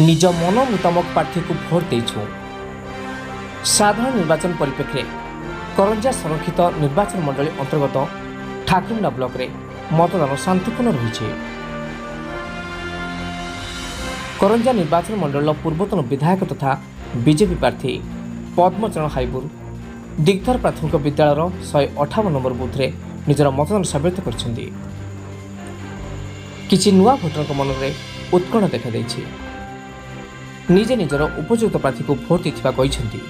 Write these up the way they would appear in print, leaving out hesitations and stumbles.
निज मन मुतामक प्रार्थी को भोट देछुं। साधारण निर्वाचन परिप्रेक्षी करंजा संरक्षित निर्वाचन मंडली अंतर्गत ठाकुरमुंडा ब्लॉक रे मतदान शांतिपूर्ण रही। करंजा निर्वाचन मंडल पूर्वतन विधायक तथा बीजेपी प्रार्थी पद्मचरण हाईपुर दिग्धर प्राथमिक विद्यालय 158 नंबर बुथ रे निजर मतदान साब्यस्त करछन्ती। किछि नुआ भोटर मन में उत्कण्ठा देखा देछि। निजे निजर उपयुक्त प्रार्थी को भोट देथिबा कहिसन्ती।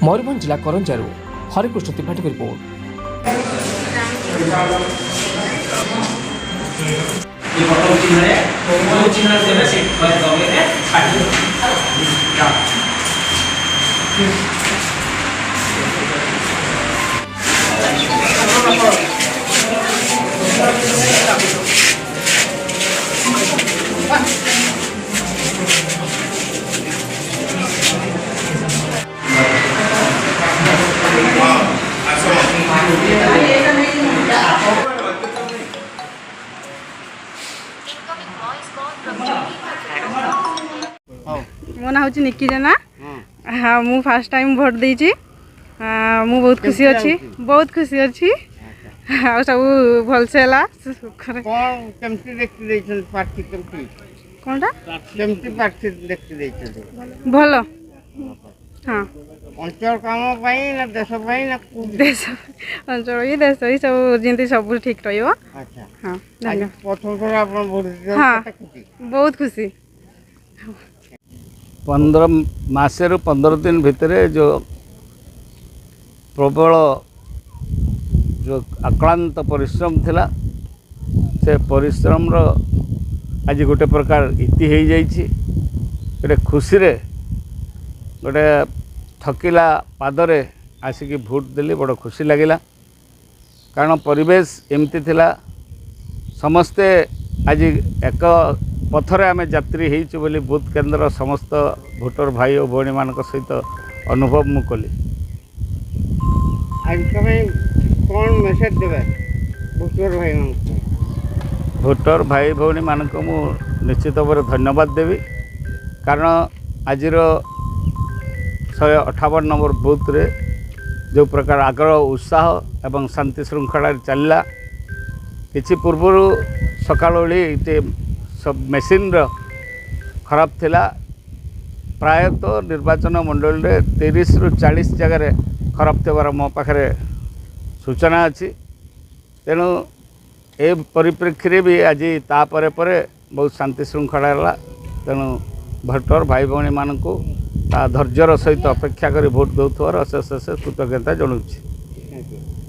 मयूरभंज जिला करंजारू हरिकृष्ण त्रिपाठी की रिपोर्ट। मो ना हूँ निक्की जेना। हाँ मु फास्ट टाइम भोट देची। मु बहुत खुशी अच्छी बहुत खुशी अच्छी। आ सब भलसे ला सुखरे कौन केमती देखि दैछन पार्टी केमती कोनटा केमती पार्टी देखि दैछन भलो। हाँ अंचल काम पाई ना देश पाई ना देश अंचल ही देश ही सब जिंदगी सब ठीक रहियो। अच्छा हाँ आज धन्यवाद। प्रथम थोर आपन भोट दे हाँ बहुत खुशी। 15 मासे 15 दिन भितर जो प्रबल जो आक्रांत परिश्रम थिला से परिश्रम रो आज गोटे प्रकार इति हो जाइए। गोटे खुशी रे गोटे थकिला पादरे आसिक भोट देली बड़ खुशी लगिला। कारण परिवेश एमती थिला समस्ते आज एक पथरे आम यात्री होइछु बोली बूथ केन्द्र समस्त भोटर भाई और भौणी मान सहित अनुभव मु कली। आज तमे कौन मेसेज देबे भोटर भाई मन भोटर भाई भौणी मान को मु निश्चित भाव धन्यवाद देवी। कारण आज 158 नंबर बूथ रे जो प्रकार आग्रह उत्साह एवं शांति श्रृंखला चलला किछि पूर्व सकाळ ओली सब मेसीन खराब थिला। प्रायतः निर्वाचन मंडल रे 30 रु 40 जगह खराब थिबार मो पाखरे सूचना अछि। तेणु ए परिप्रेक्षी भी आज तापर बहुत शांति श्रृंखला है। तेणु भोटर भाई भौणी मानक धैर्यर सहित अपेक्षा कर भोट दौर अशेष कृतज्ञता जनाऊँ।